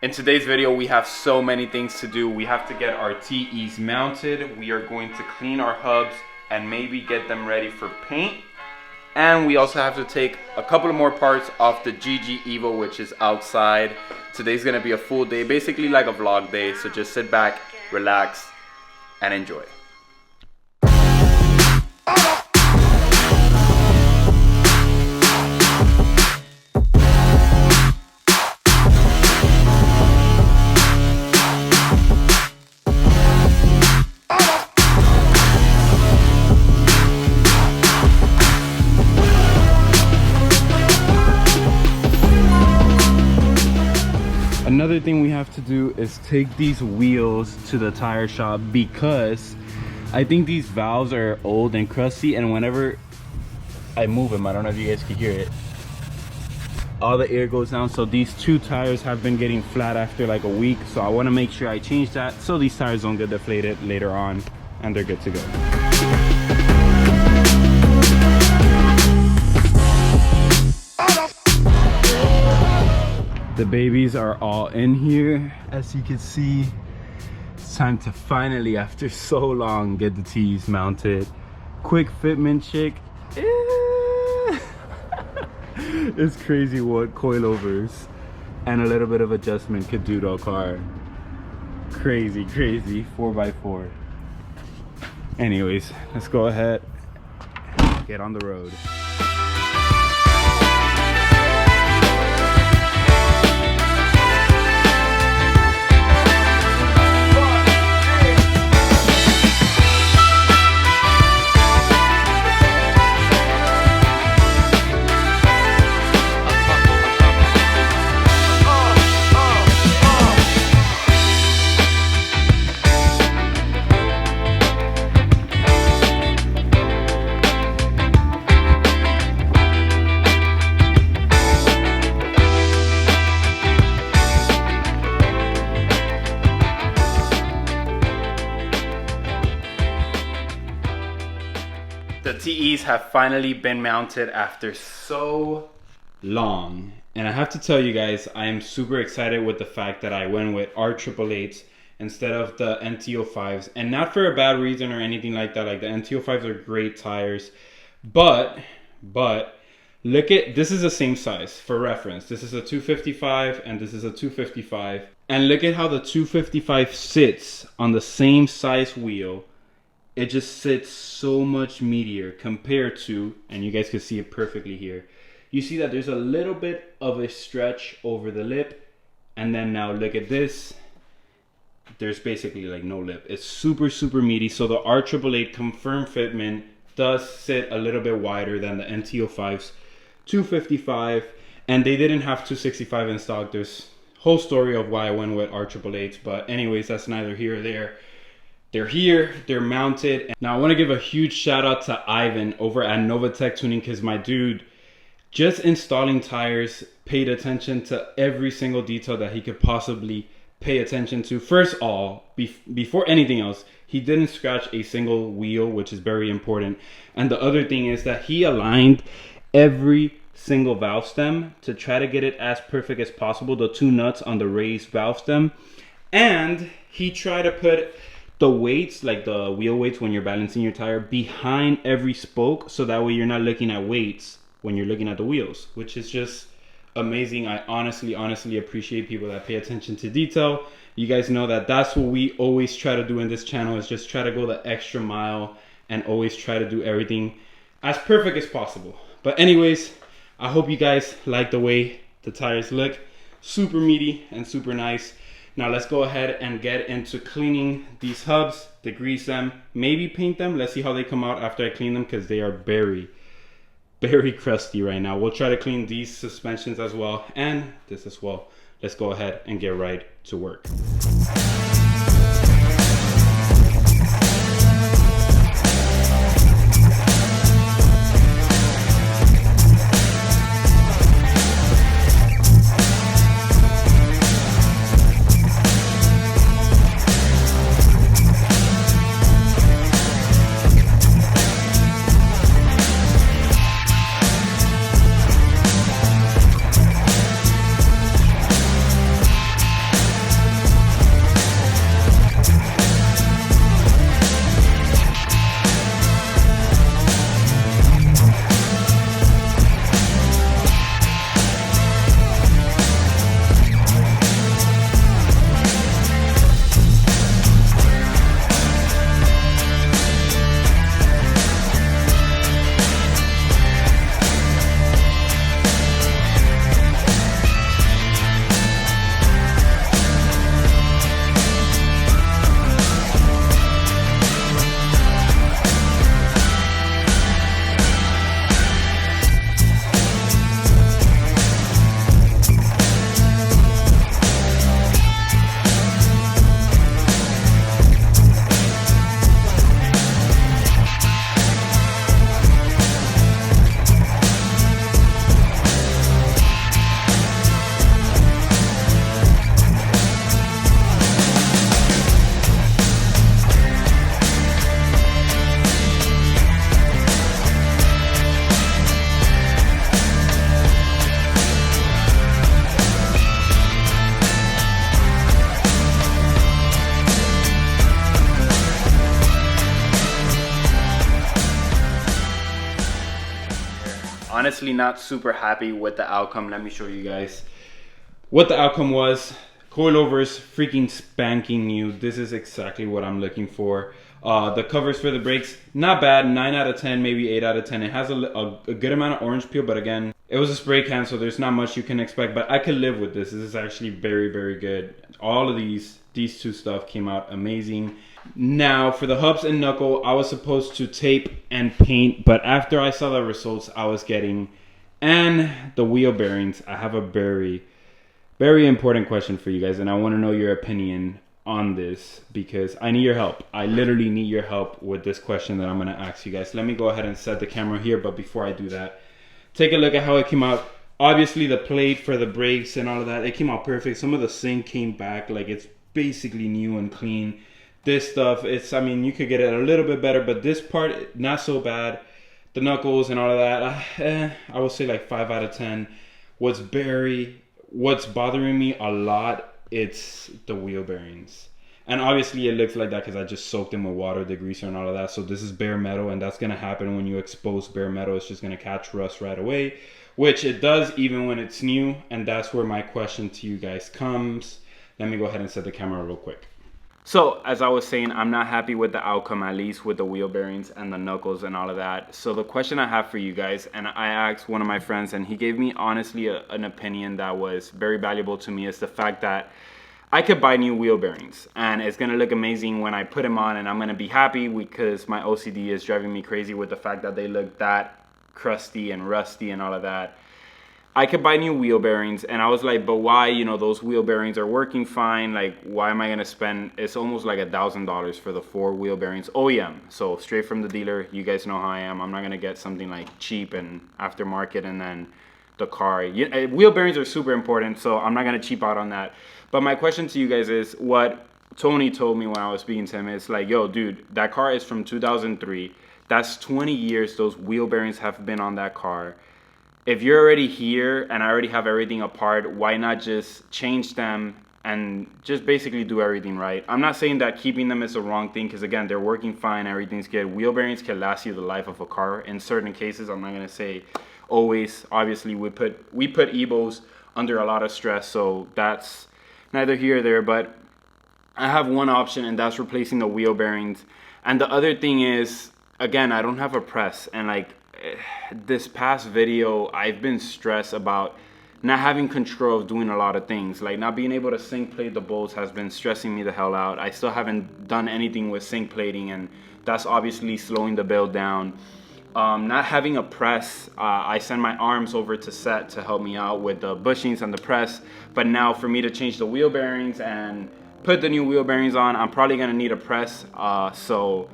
In today's video, we have so many things to do. We have to get our TEs mounted. We are going to clean our hubs and maybe get them ready for paint. And we also have to take a couple of more parts off the GG Evo, which is outside. Today's gonna be a full day, basically like a vlog day. So just sit back, relax, and enjoy. Another thing we have to do is take these wheels to the tire shop because I think these valves are old and crusty, and whenever I move them, I don't know if you guys can hear it, all the air goes down. So these two tires have been getting flat after like a week, so I want to make sure I change that so these tires don't get deflated later on and they're good to go. The babies are all in here. As you can see, it's time to finally, after so long, get the T's mounted. Quick fitment check. It's crazy what coilovers and a little bit of adjustment could do to a car. Crazy, crazy 4x4. Anyways, let's go ahead, get on the road. The TEs have finally been mounted after so long. And I have to tell you guys, I am super excited with the fact that I went with R888s instead of the NT05s. And not for a bad reason or anything like that. Like, the NT05s are great tires. But, look at, this is the same size for reference. This is a 255 and this is a 255. And look at how the 255 sits on the same size wheel. It just sits so much meatier compared to, and you guys can see it perfectly here. You see that there's a little bit of a stretch over the lip, and then now look at this. There's basically like no lip. It's super, super meaty. So the R888 confirmed fitment does sit a little bit wider than the NT05's 255, and they didn't have 265 in stock. There's a whole story of why I went with R888s, but anyways, that's neither here or there. They're here, they're mounted. Now I want to give a huge shout out to Ivan over at Novatech Tuning, because my dude, just installing tires, paid attention to every single detail that he could possibly pay attention to. First of all, before anything else, he didn't scratch a single wheel, which is very important. And the other thing is that he aligned every single valve stem to try to get it as perfect as possible, the two nuts on the raised valve stem. And he tried to put the weights, like the wheel weights when you're balancing your tire, behind every spoke, so that way you're not looking at weights when you're looking at the wheels, which is just amazing. I honestly appreciate people that pay attention to detail. You guys know that that's what we always try to do in this channel, is just try to go the extra mile and always try to do everything as perfect as possible. But anyways, I hope you guys like the way the tires look. Super meaty and super nice. Now let's go ahead and get into cleaning these hubs, degrease them, maybe paint them. Let's see how they come out after I clean them, because they are very, very crusty right now. We'll try to clean these suspensions as well, and this as well. Let's go ahead and get right to work. honestly not super happy with the outcome. Let me show you guys what the outcome was. Coilovers freaking spanking new. This is exactly what I'm looking for. The covers for the brakes, not bad. 9 out of 10, maybe 8 out of 10. It has a good amount of orange peel, but again, it was a spray can, so there's not much you can expect. But I could live with this. This is actually very, very good. All of these two stuff came out amazing. Now, for the hubs and knuckle, I was supposed to tape and paint, but after I saw the results I was getting and the wheel bearings, I have a very important question for you guys, and I want to know your opinion on this because I need your help. I literally need your help with this question that I'm going to ask you guys. Let me go ahead and set the camera here, but before I do that, take a look at how it came out. Obviously, the plate for the brakes and all of that, it came out perfect. Some of the sync came back like it's basically new and clean. This stuff, I mean, you could get it a little bit better, but this part, not so bad. The knuckles and all of that, I would say like 5 out of 10. What's bothering me a lot, it's the wheel bearings. And obviously it looks like that because I just soaked them with water, the greaser and all of that. So this is bare metal, and that's going to happen when you expose bare metal. It's just going to catch rust right away, which it does even when it's new. And that's where my question to you guys comes. Let me go ahead and set the camera real quick. So, as I was saying, I'm not happy with the outcome, at least with the wheel bearings and the knuckles and all of that. So the question I have for you guys, and I asked one of my friends, and he gave me honestly an opinion that was very valuable to me, is the fact that I could buy new wheel bearings and it's gonna look amazing when I put them on, and I'm gonna be happy because my OCD is driving me crazy with the fact that they look that crusty and rusty and all of that. I could buy new wheel bearings, and I was like, but why? You know, those wheel bearings are working fine. Like, why am I gonna spend? It's almost like $1,000 for the 4 wheel bearings, OEM. So straight from the dealer. You guys know how I am. I'm not gonna get something like cheap and aftermarket, and then the car. Wheel bearings are super important, so I'm not gonna cheap out on that. But my question to you guys is, what Tony told me when I was speaking to him is like, yo, dude, that car is from 2003. That's 20 years those wheel bearings have been on that car. If you're already here and I already have everything apart, why not just change them and just basically do everything right? I'm not saying that keeping them is the wrong thing, because again, they're working fine, everything's good. Wheel bearings can last you the life of a car in certain cases. I'm not gonna say always. Obviously, we put EVOs under a lot of stress, so that's neither here or there. But I have one option, and that's replacing the wheel bearings. And the other thing is, again, I don't have a press, and like, this past video I've been stressed about not having control of doing a lot of things, like not being able to sync plate the bolts has been stressing me the hell out. I still haven't done anything with sync plating, and that's obviously slowing the build down. Not having a press, I send my arms over to Set to help me out with the bushings and the press, but now for me to change the wheel bearings and put the new wheel bearings on, I'm probably gonna need a press. So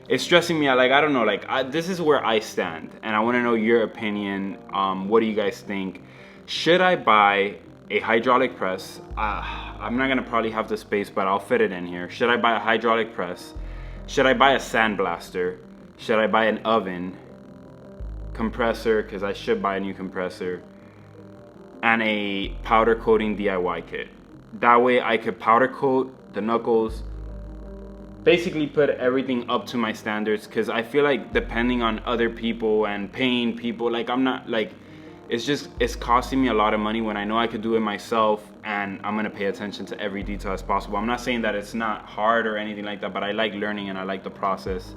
it's stressing me out. Like, I don't know, like, this is where I stand, and I want to know your opinion. What do you guys think? Should I buy a hydraulic press? I'm not gonna probably have the space, but I'll fit it in here. Should I buy a hydraulic press? Should I buy a sandblaster? Should I buy an oven? Compressor, because I should buy a new compressor, and a powder coating DIY kit. That way I could powder coat the knuckles, basically put everything up to my standards, because I feel like depending on other people and paying people, like, I'm not like, it's costing me a lot of money when I know I could do it myself, and I'm gonna pay attention to every detail as possible. I'm not saying that it's not hard or anything like that, but I like learning and I like the process,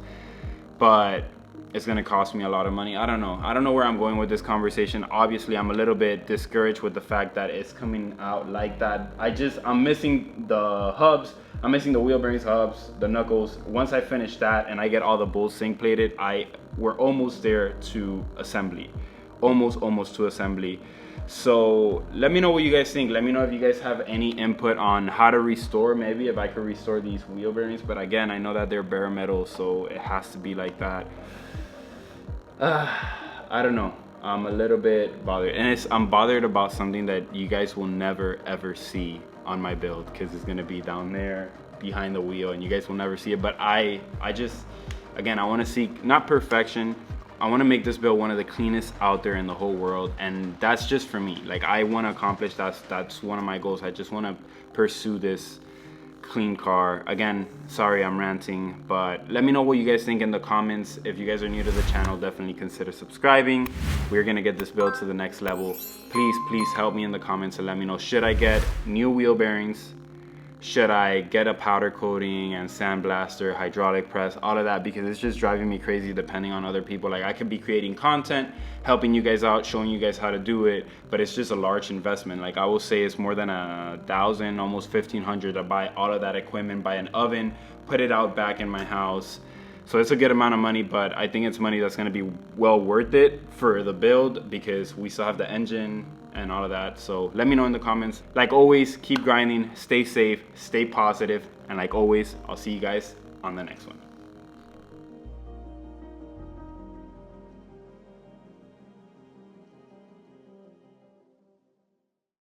but it's gonna cost me a lot of money. I don't know where I'm going with this conversation. Obviously, I'm a little bit discouraged with the fact that it's coming out like that. I'm missing the hubs, I'm missing the wheel bearings, hubs, the knuckles. Once I finish that and I get all the bolts sync plated, we're almost there to assembly. Almost to assembly. So let me know what you guys think. Let me know if you guys have any input on how to restore, maybe if I could restore these wheel bearings. But again, I know that they're bare metal, so it has to be like that. I don't know. I'm a little bit bothered, and I'm bothered about something that you guys will never ever see on my build, because it's gonna be down there behind the wheel and you guys will never see it. But I just, again, I want to seek not perfection. I want to make this build one of the cleanest out there in the whole world, and that's just for me. Like, I want to accomplish that's one of my goals. I just want to pursue this clean car. Again, sorry I'm ranting, but let me know what you guys think in the comments. If you guys are new to the channel, definitely consider subscribing. We're gonna get this build to the next level. Please help me in the comments and let me know, should I get new wheel bearings? Should I get a powder coating and sandblaster, hydraulic press, all of that? Because it's just driving me crazy depending on other people. Like, I could be creating content, helping you guys out, showing you guys how to do it, but it's just a large investment. Like, I will say it's more than $1,000, almost $1,500 to buy all of that equipment, buy an oven, put it out back in my house. So it's a good amount of money, but I think it's money that's gonna be well worth it for the build, because we still have the engine and all of that. So let me know in the comments. Like always, keep grinding, stay safe, stay positive, and like always, I'll see you guys on the next one.